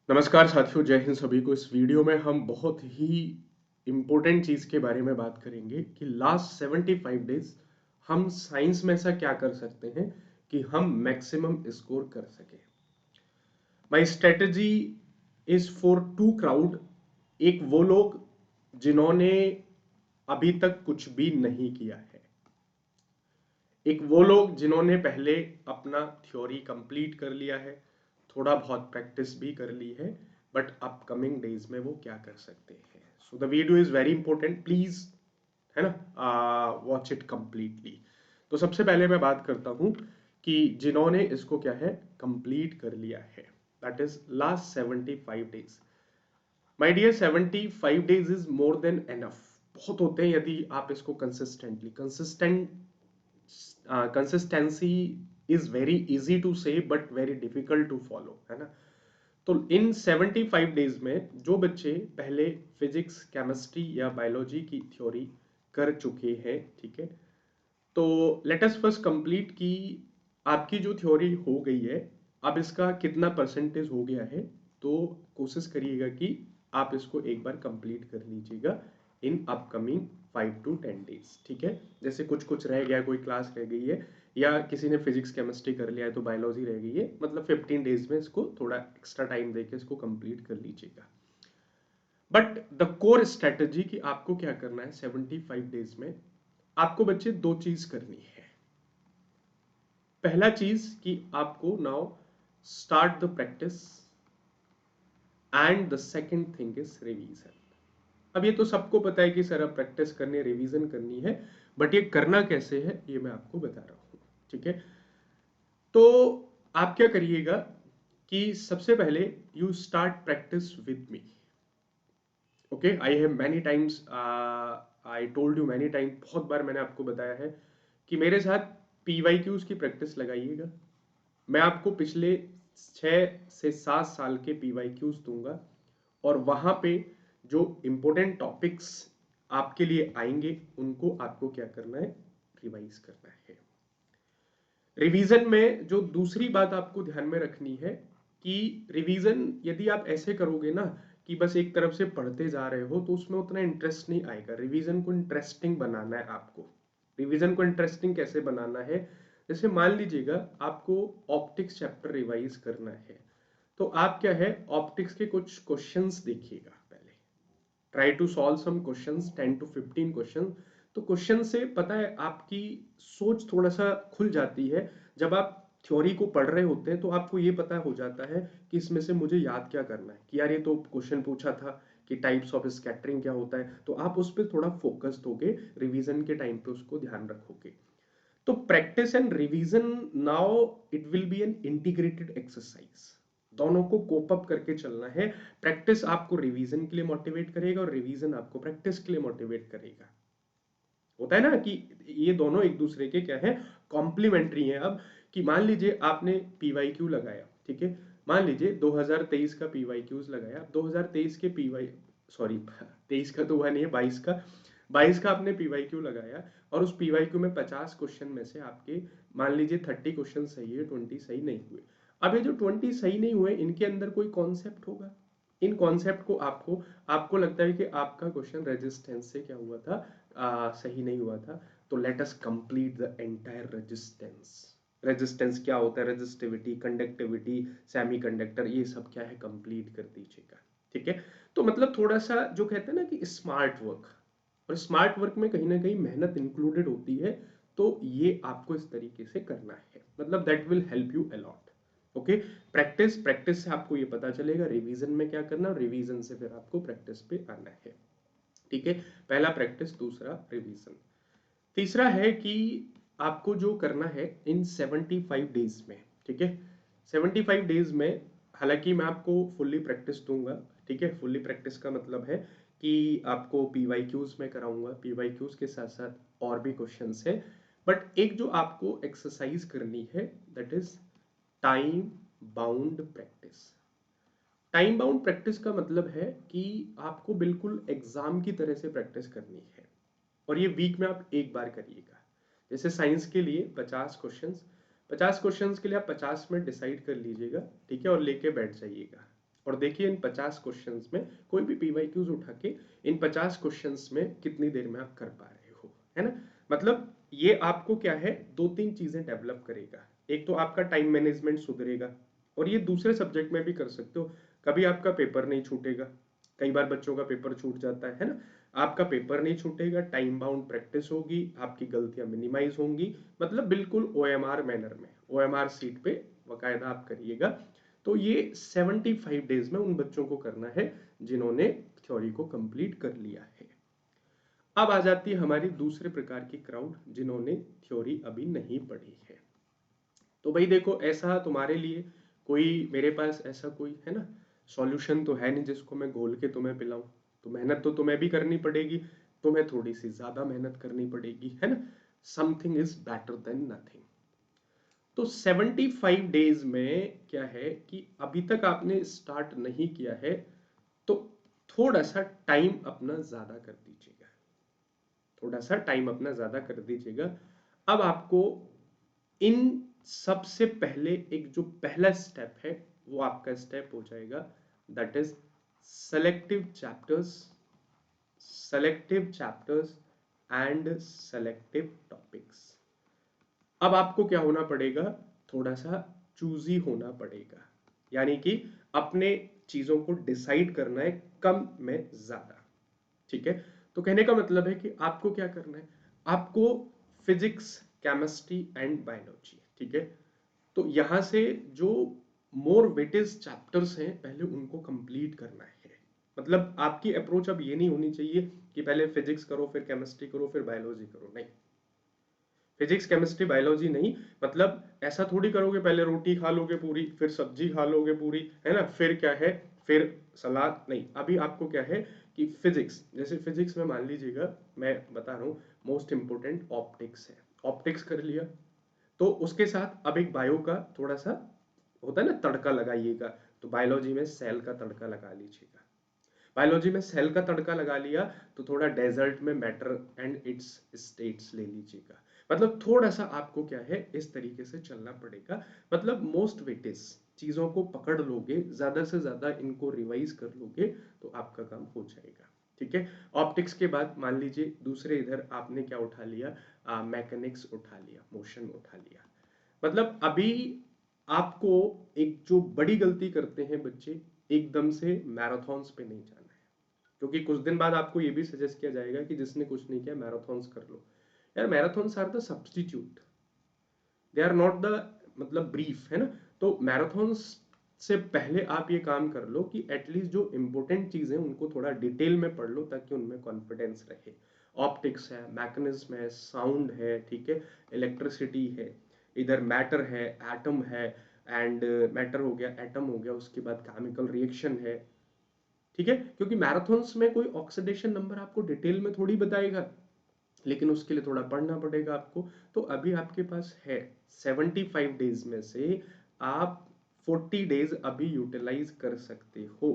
नमस्कार साथियों, जय हिंद सभी को। इस वीडियो में हम बहुत ही इम्पोर्टेंट चीज़ के बारे में बात करेंगे कि लास्ट 75 डेज हम साइंस में ऐसा क्या कर सकते हैं कि हम मैक्सिमम स्कोर कर सकें। My strategy is for to crowd. एक वो लोग जिन्होंने अभी तक कुछ भी नहीं किया है, एक वो लोग जिन्होंने पहले अपना थ्योरी कंप्लीट कर लिया है, थोड़ा बहुत प्रैक्टिस भी कर ली है, बट अपकमिंग डेज में वो क्या कर सकते हैं। So the video is very important, please, है ना, वॉच इट कंप्लीटली। तो सबसे पहले मैं बात करता हूं कि जिन्होंने इसको क्या है कंप्लीट कर लिया है, that is last 75 days. My dear, 75 days is more than enough. बहुत होते हैं यदि आप इसको consistency is very easy to say but very difficult to follow, है ना। तो इन 75 डेज में जो बच्चे पहले फिजिक्स, केमिस्ट्री या बायोलॉजी की थ्योरी कर चुके हैं, ठीक है, तो लेट अस फर्स्ट कंप्लीट कि आपकी जो थ्योरी हो गई है, अब इसका कितना परसेंटेज हो गया है। तो कोशिश करिएगा कि आप इसको एक बार कंप्लीट कर लीजिएगा इन अपकमिंग 5 to 10 डेज, ठीक है। जैसे कुछ कुछ रह गया, कोई क्लास रह गई है या किसी ने फिजिक्स केमिस्ट्री कर लिया है तो बायोलॉजी रह गई है, मतलब 15 डेज में इसको थोड़ा एक्स्ट्रा टाइम देके इसको कंप्लीट कर लीजिएगा। बट द कोर स्ट्रेटजी कि आपको क्या करना है 75 डेज में, आपको बच्चे दो चीज करनी है। पहला चीज कि आपको now start the practice, and the second thing is revision. अब ये तो सबको पता है कि सर अब प्रैक्टिस करनी है, रिवीजन करनी है, बट ये करना कैसे है ये मैं आपको बता रहा हूं, ठीक है। तो आप क्या करिएगा कि सबसे पहले you start practice with me. Okay, I have many times, I told you many time, बहुत बार मैंने आपको बताया है कि मेरे साथ PYQs की प्रैक्टिस लगाइएगा। मैं आपको पिछले 6 से 7 साल के PYQs दूंगा और वहां पे जो इंपॉर्टेंट टॉपिक्स आपके लिए आएंगे उनको आपको क्या करना है, रिवाइज करना है। रिवीजन में जो दूसरी बात आपको ध्यान में रखनी है कि रिवीजन यदि आप ऐसे करोगे ना कि बस एक तरफ से पढ़ते जा रहे हो तो उसमें उतना इंटरेस्ट नहीं आएगा। रिवीजन को इंटरेस्टिंग बनाना है आपको। रिवीजन को इंटरेस्टिंग कैसे बनाना है, जैसे मान लीजिएगा आपको ऑप्टिक्स चैप्टर रिवाइज करना है, तो आप क्या है ऑप्टिक्स के कुछ क्वेश्चंस देखिएगा पहले। Try to solve some questions, 10 to 15 question. तो क्वेश्चन से पता है आपकी सोच थोड़ा सा खुल जाती है। जब आप थ्योरी को पढ़ रहे होते हैं तो आपको ये पता हो जाता है कि इसमें से मुझे याद क्या करना है, कि यार ये तो क्वेश्चन पूछा था कि टाइप्स ऑफ स्कैटरिंग क्या होता है, तो आप उस पर थोड़ा फोकस्ड होगे, रिवीजन के टाइम पे उसको ध्यान रखोगे। तो practice and revision, now it will be an integrated exercise. दोनों को कोप अप करके चलना है। प्रैक्टिस आपको रिवीजन के लिए मोटिवेट करेगा और रिवीजन आपको प्रैक्टिस के लिए मोटिवेट करेगा। होता है ना कि ये दोनों एक दूसरे के क्या है, कॉम्प्लीमेंट्री हैं। अब कि मान लीजिए आपने PYQ लगाया, ठीक है, मान लीजिए 2023 का PYQs लगाया, 2023 के PY, सॉरी 23 का तो हुआ नहीं है, 22 का आपने PYQ लगाया और उस PYQ में 50 क्वेश्चन में से आपके मान लीजिए 30 क्वेश्चन सही है, 20 सही नहीं हुए। अब ये जो 20 सही नहीं हुए इनके अंदर कोई कॉन्सेप्ट होगा। इन कॉन्सेप्ट को आपको लगता है कि आपका क्वेश्चन रेजिस्टेंस से क्या हुआ था, सही नहीं हुआ था, तो let us complete the entire resistance. Resistance क्या होता है, रेजिस्टिविटी, कंडक्टिविटी, सेमीकंडक्टर, ये सब क्या है कंप्लीट कर दीजिएगा, ठीक है। तो मतलब थोड़ा सा जो कहते हैं ना कि स्मार्ट वर्क, और स्मार्ट वर्क में कहीं ना कहीं मेहनत इंक्लूडेड होती है। तो ये आपको इस तरीके से करना है, मतलब that will help you a lot. Okay, practice, practice से आपको ये पता चलेगा रिवीजन में क्या करना, और रिवीजन से फिर आपको प्रैक्टिस पे आना है, ठीक है। पहला प्रैक्टिस, दूसरा रिवीजन। तीसरा है कि आपको जो करना है इन 75 डेज में, ठीक है, 75 डेज में, हालांकि मैं आपको फुल्ली प्रैक्टिस दूंगा, ठीक है। फुल्ली प्रैक्टिस का मतलब है कि आपको PYQs में कराऊंगा, PYQs के साथ साथ और भी क्वेश्चंस है। बट एक जो आपको एक्सरसाइज करनी है that is time bound practice. Time bound practice का मतलब है कि आपको बिल्कुल एग्जाम की तरह से प्रैक्टिस करनी है, और ये वीक में आप एक बार करिएगा। जैसे साइंस के लिए 50 क्वेश्चंस के लिए आप 50 मिनट डिसाइड कर लीजिएगा, ठीक है, और लेके बैठ जाइएगा। और देखिए इन 50 क्वेश्चंस में कोई भी पीवाईक्यूज उठा के इन 50 क्वेश्चंस में कितनी देर में आप कर पा रहे हो, है ना। मतलब ये आपको क्या है, दो तीन चीजें डेवलप करेगा। एक तो आपका टाइम मैनेजमेंट सुधरेगा, और ये दूसरे सब्जेक्ट में भी कर सकते हो। कभी आपका पेपर नहीं छूटेगा, कई बार बच्चों का पेपर छूट जाता है ना। आपका पेपर नहीं छूटेगा, टाइम बाउंड प्रैक्टिस होगी, आपकी गलतियां मिनिमाइज होंगी, मतलब बिल्कुल ओएमआर मैनर में, ओएमआर सीट पे बाकायदा आप करिएगा। तो ये 75 डेज में उन बच्चों को करना है जिन्होंने थ्योरी को कंप्लीट कर लिया है। अब आ जाती है हमारी दूसरे प्रकार की क्राउड, जिन्होंने थ्योरी अभी नहीं पढ़ी है। तो भाई देखो, ऐसा तुम्हारे लिए कोई, मेरे पास ऐसा कोई है ना सॉल्यूशन तो है नहीं जिसको मैं घोल के तुम्हें पिलाऊं। तो मेहनत तो तुम्हें भी करनी पड़ेगी, तुम्हें थोड़ी सी ज्यादा मेहनत करनी पड़ेगी, है ना। Something is better than nothing. तो 75 डेज में क्या है कि अभी तक आपने स्टार्ट नहीं किया है, तो थोड़ा सा टाइम अपना ज्यादा कर दीजिएगा, थोड़ा सा टाइम अपना ज्यादा कर दीजिएगा। अब आपको इन सबसे पहले एक जो पहला स्टेप है वो आपका स्टेप हो जाएगा, that is selective chapters, selective chapters and selective topics. अब आपको क्या होना पड़ेगा, थोड़ा सा चूजी होना पड़ेगा, यानी कि अपने चीजों को डिसाइड करना है कम में ज्यादा। ठीक है। तो कहने का मतलब है कि आपको क्या करना है, आपको फिजिक्स, केमिस्ट्री एंड बायोलॉजी, ठीक है, तो यहां से जो मोर वेटेज चैप्टर्स हैं पहले उनको कंप्लीट करना है। मतलब आपकी अप्रोच अब ये नहीं होनी चाहिए कि पहले फिजिक्स करो फिर केमिस्ट्री करो फिर बायोलॉजी करो, नहीं। फिजिक्स केमिस्ट्री बायोलॉजी नहीं, मतलब ऐसा थोड़ी करोगे पहले रोटी खा लोगे पूरी फिर सब्जी खा लोगे पूरी, है ना, फिर क्या है, फिर सलाद, नहीं। अभी आपको क्या है कि फिजिक्स, जैसे फिजिक्स में मान लीजिएगा मैं बता रहा हूँ मोस्ट इंपोर्टेंट ऑप्टिक्स है, ऑप्टिक्स कर लिया, तो उसके साथ अब एक बायो का थोड़ा सा होता है ना तड़का लगाइएगा, तो बायोलॉजी में सेल का तड़का लगा लीजिएगा। बायोलॉजी में सेल का तड़का लगा लिया तो थोड़ा डेजर्ट में मैटर एंड इट्स स्टेट्स ले लीजिएगा। मतलब थोड़ा सा आपको क्या है इस तरीके से चलना पड़ेगा। मतलब मोस्ट वेटेज चीजों को पकड़ लोगे, ज्यादा से ज्यादा इनको रिवाइज कर लोगे तो आपका काम हो जाएगा। ठीक है। ऑप्टिक्स के बाद मान लीजिए दूसरे इधर आपने क्या उठा लिया, मैकेनिक्स उठा लिया, मोशन उठा लिया। मतलब अभी आपको एक जो बड़ी गलती करते हैं बच्चे, एकदम से मैराथन्स पे नहीं जाना है, क्योंकि कुछ दिन बाद आपको ये भी सजेस्ट किया जाएगा कि जिसने कुछ नहीं किया मैराथन्स कर लो। यार marathons are the substitute, they are not the मतलब ब्रीफ, है ना। तो मैराथन्स से पहले आप ये काम कर लो कि एटलीस्ट जो इंपॉर्टेंट चीजें उनको थोड़ा डिटेल में पढ़ लो ताकि उनमें कॉन्फिडेंस रहे। ऑप्टिक्स है, मैकेनिज्म है, साउंड है, ठीक है, इलेक्ट्रिसिटी है, इधर मैटर है, एटम है, एंड मैटर हो गया, एटम हो गया, उसके बाद केमिकल रिएक्शन है। ठीक है, क्योंकि मैराथन्स में कोई ऑक्सीडेशन नंबर आपको डिटेल में थोड़ी बताएगा, लेकिन उसके लिए थोड़ा पढ़ना पड़ेगा आपको। तो अभी आपके पास है 75 डेज में से आप 40 डेज अभी यूटिलाइज कर सकते हो,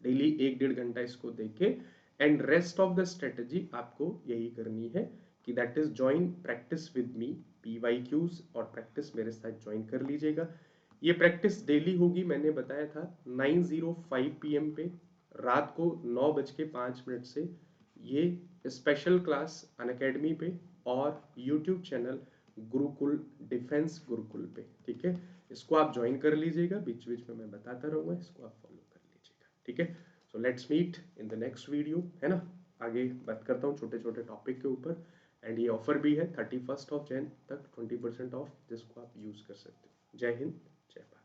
डेली 1-1.5 घंटा इसको देके। And rest of the strategy आपको यही करनी है कि that is join practice with me, PYQs और प्रैक्टिस मेरे साथ ज्वाइन कर लीजिएगा। ये प्रैक्टिस डेली होगी, मैंने बताया था 9:05 PM पे, रात को 9:05 से। ये स्पेशल क्लास अनअकैडमी पे और YouTube channel Gurukul defence Gurukul पे, ठीक है। इसको आप ज्वाइन कर लीजिएगा, बीच बीच में मैं बताता रहूंगा, इसको आप फॉलो कर लीजिएगा, ठीक है। So let's meet in the next video, है ना। आगे बात करता हूँ छोटे छोटे टॉपिक के ऊपर। एंड ये ऑफर भी है 31 Jan तक 20% ऑफ, जिसको आप यूज कर सकते हो। जय हिंद, जय भारत।